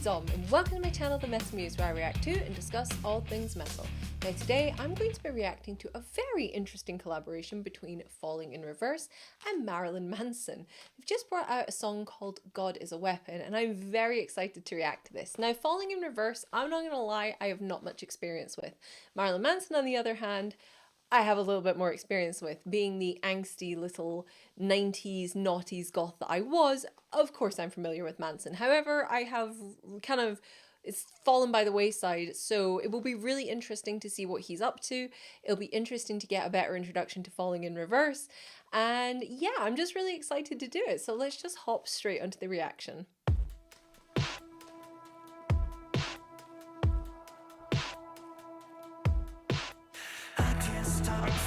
is Om, and welcome to my channel The Metal Muse, where I react to and discuss all things metal. Now today I'm going to be reacting to a very interesting collaboration between Falling in Reverse and Marilyn Manson. They've just brought out a song called God is a Weapon, and I'm very excited to react to this. Now Falling in Reverse, I'm not gonna lie, I have not much experience with. Marilyn Manson, on the other hand, I have a little bit more experience with. Being the angsty little 90s noughties goth that I was, of course I'm familiar with Manson. However, I have it's fallen by the wayside, so it will be really interesting to see what he's up to. It'll be interesting to get a better introduction to Falling in Reverse. And yeah, I'm just really excited to do it. So let's just hop straight onto the reaction.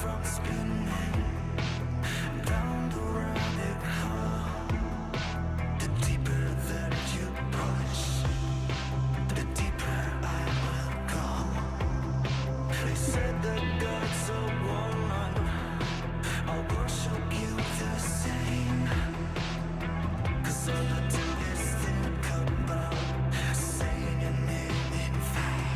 From spinning round the rabbit hole, the deeper that you push, the deeper I will go. They said that God's a woman, I'll worship you the same, 'cause all I do is think about saying your name in vain.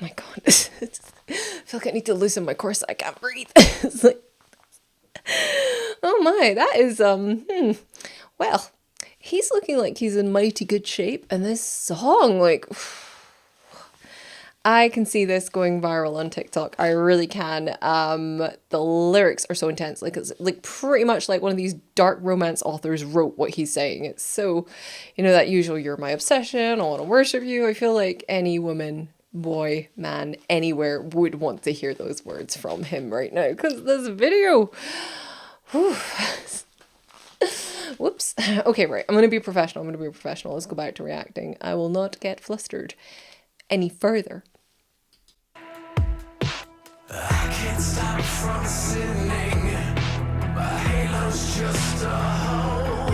My God, I feel like I need to loosen my corset. I can't breathe. It's like, oh my, that is well, he's looking like he's in mighty good shape, and this song, like, I can see this going viral on TikTok. I really can. The lyrics are so intense. Like, it's like pretty much like one of these dark romance authors wrote what he's saying. It's so, you know, that usual "you're my obsession, I want to worship you." I feel like any woman, boy, man, anywhere would want to hear those words from him right now, because this video, whew. Whoops. Okay, right, I'm gonna be professional. Let's go back to reacting. I will not get flustered any further. I can't stop from sinning. My halo's just a hole.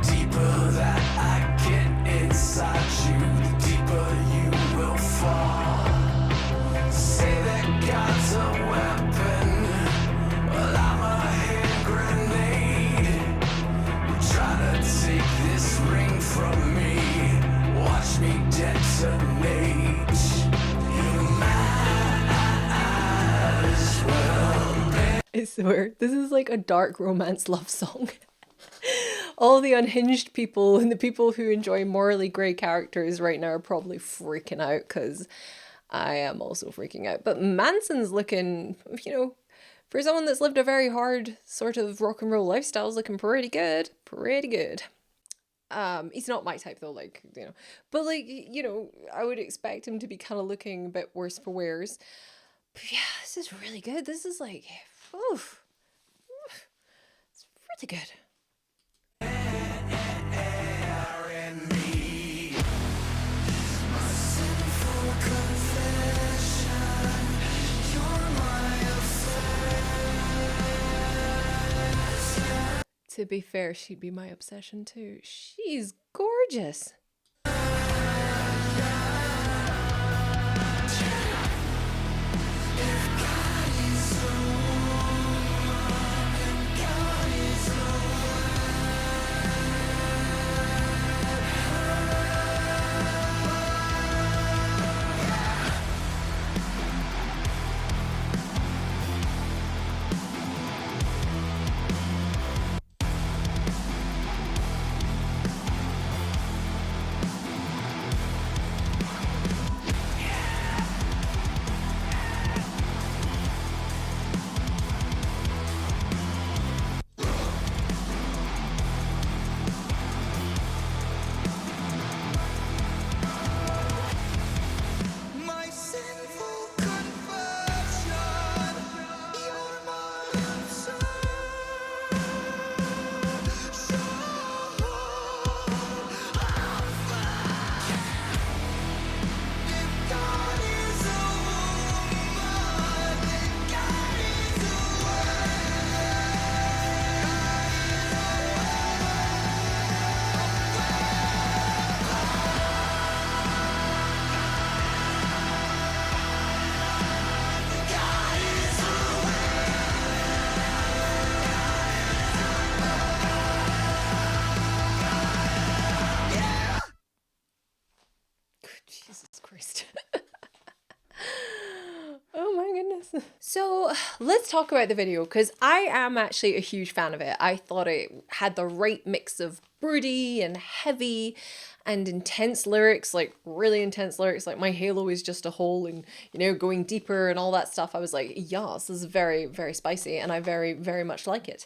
Deeper that I get inside you, the deeper you will fall. Say that God's a weapon, well I'm a hand grenade. Try to take this ring from me, watch me detonate. I swear, this is like a dark romance love song. All the unhinged people and the people who enjoy morally grey characters right now are probably freaking out, because I am also freaking out. But Manson's looking, you know, for someone that's lived a very hard sort of rock and roll lifestyle, is looking pretty good. Pretty good. He's not my type though, like, you know. But like, you know, I would expect him to be kind of looking a bit worse for wears. But yeah, this is really good. This is like, oof. It's really good. To be fair, she'd be my obsession too. She's gorgeous. So let's talk about the video because I am actually a huge fan of it. I thought it had the right mix of broody and heavy and intense lyrics, like really intense lyrics, like my halo is just a hole and, going deeper and all that stuff. I was like, yes, this is very, very spicy and I very, very much like it.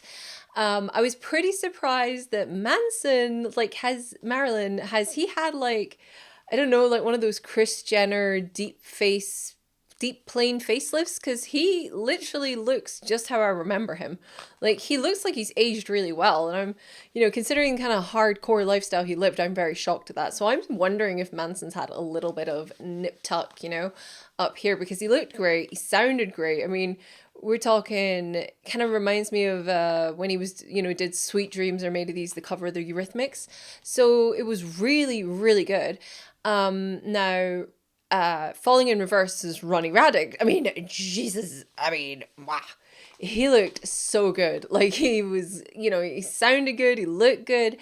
I was pretty surprised that Manson, like, has he had like, I don't know, like one of those Kris Jenner deep plain facelifts, because he literally looks just how I remember him. Like, he looks like he's aged really well, and I'm, considering kind of hardcore lifestyle he lived, I'm very shocked at that. So I'm wondering if Manson's had a little bit of nip tuck, up here, because he looked great, he sounded great. I mean, we're talking, kind of reminds me of when he was, did Sweet Dreams or Made of These, the cover of the Eurythmics. So it was really, really good. Now, Falling in Reverse is Ronnie Raddick. I mean, Jesus, I mean, wow. He looked so good. Like, he was, he sounded good, he looked good.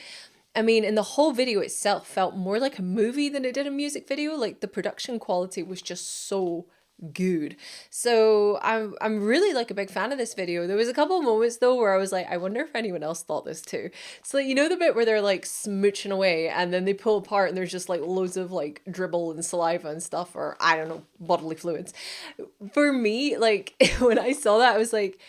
I mean, and the whole video itself felt more like a movie than it did a music video. Like, the production quality was just so good. So I'm really like a big fan of this video. There was a couple of moments though where I was like, I wonder if anyone else thought this too. So the bit where they're like smooching away and then they pull apart and there's just like loads of like dribble and saliva and stuff, or I don't know, bodily fluids. For me, like when I saw that, I was like,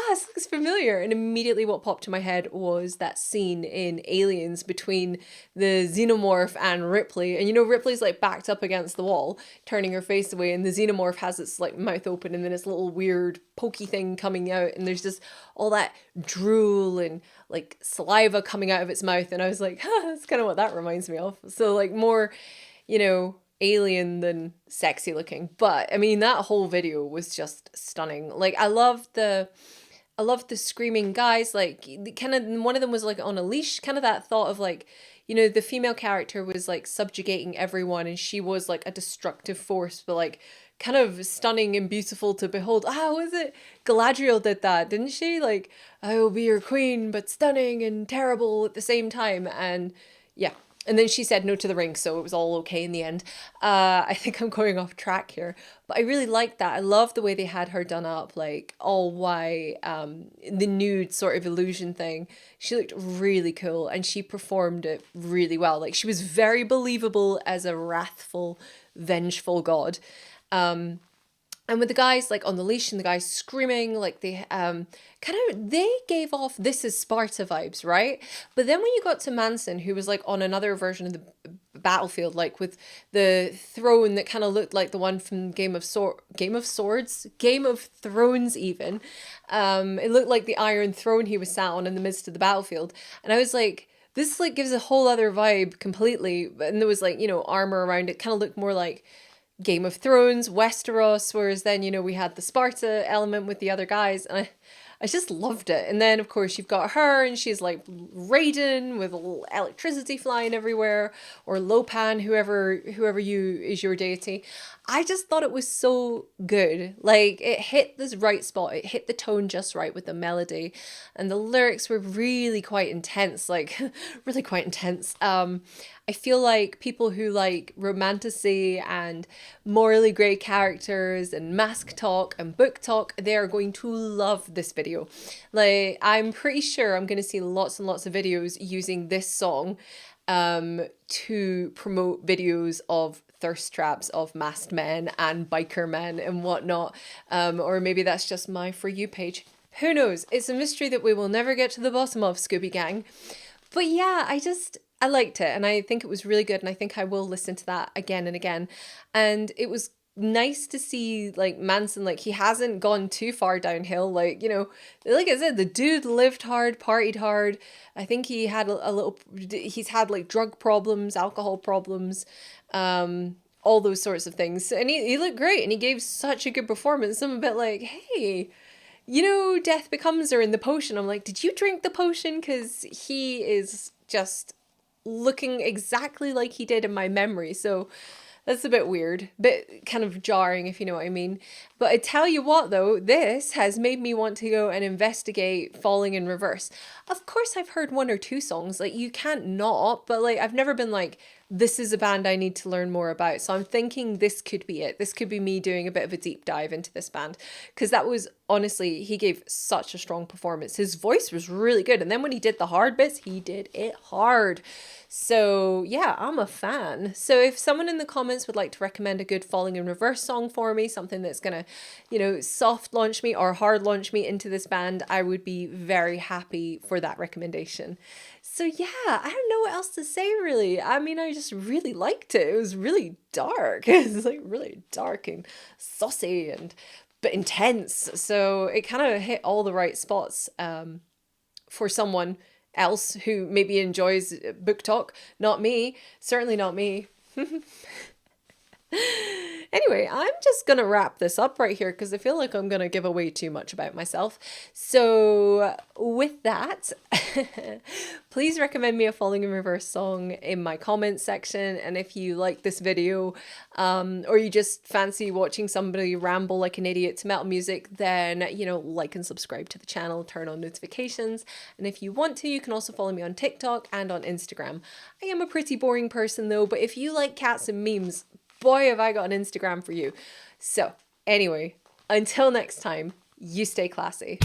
this looks familiar. And immediately what popped to my head was that scene in Aliens between the xenomorph and Ripley. And Ripley's like backed up against the wall, turning her face away, and the xenomorph has its like mouth open and then its little weird pokey thing coming out, and there's just all that drool and like saliva coming out of its mouth. And I was like, that's kind of what that reminds me of. So like more, alien than sexy looking. But I mean, that whole video was just stunning. Like, I loved the screaming guys. Like, kind of one of them was like on a leash, kind of that thought of like, the female character was like subjugating everyone and she was like a destructive force, but like kind of stunning and beautiful to behold. Was it Galadriel did that, didn't she? Like, I will be your queen, but stunning and terrible at the same time. And yeah. And then she said no to the ring, so it was all okay in the end. I think I'm going off track here, but I really liked that. I love the way they had her done up, like all white, the nude sort of illusion thing. She looked really cool, and she performed it really well. Like, she was very believable as a wrathful, vengeful god. And with the guys like on the leash and the guys screaming, like they gave off This Is Sparta vibes, right? But then when you got to Manson, who was like on another version of the battlefield, like with the throne that kind of looked like the one from Game of Thrones even. It looked like the Iron Throne he was sat on in the midst of the battlefield. And I was like, this like gives a whole other vibe completely. And there was like, armor around it, kind of looked more like Game of Thrones, Westeros, whereas then, we had the Sparta element with the other guys, and I just loved it. And then, of course, you've got her, and she's like Raiden with electricity flying everywhere, or Lopan, whoever you is your deity. I just thought it was so good. Like, it hit this right spot. It hit the tone just right with the melody, and the lyrics were really quite intense. Like, really quite intense. I feel like people who like romantasy and morally grey characters and mask talk and book talk, they are going to love this video. Like, I'm pretty sure I'm going to see lots and lots of videos using this song to promote videos of thirst traps of masked men and biker men and whatnot. Or maybe that's just my For You page. Who knows? It's a mystery that we will never get to the bottom of, Scooby Gang. But yeah, I liked it, and I think it was really good, and I think I will listen to that again and again. And it was nice to see like Manson, like he hasn't gone too far downhill. Like, like I said, the dude lived hard, partied hard. I think he had he's had like drug problems, alcohol problems, all those sorts of things. And he looked great, and he gave such a good performance. I'm a bit like, hey, Death Becomes Her in the potion. I'm like, did you drink the potion? Because he is just looking exactly like he did in my memory. So that's a bit weird, bit kind of jarring, if you know what I mean. But I tell you what though, this has made me want to go and investigate Falling in Reverse. Of course I've heard one or two songs, like you can't not, but like I've never been like this is a band I need to learn more about. So I'm thinking this could be it. This could be me doing a bit of a deep dive into this band, because that was honestly, he gave such a strong performance. His voice was really good. And then when he did the hard bits, he did it hard. So yeah, I'm a fan. So if someone in the comments would like to recommend a good Falling in Reverse song for me, something that's gonna, soft launch me or hard launch me into this band, I would be very happy for that recommendation. So yeah, I don't know what else to say really. I mean, I just really liked it. It was really dark. It's like really dark and saucy and but intense. So it kind of hit all the right spots for someone else who maybe enjoys book talk. Not me. Certainly not me. Anyway, I'm just going to wrap this up right here because I feel like I'm going to give away too much about myself. So with that, please recommend me a Falling in Reverse song in my comments section. And if you like this video, or you just fancy watching somebody ramble like an idiot to metal music, then, like and subscribe to the channel, turn on notifications. And if you want to, you can also follow me on TikTok and on Instagram. I am a pretty boring person though, but if you like cats and memes, boy, have I got an Instagram for you. So anyway, until next time, you stay classy.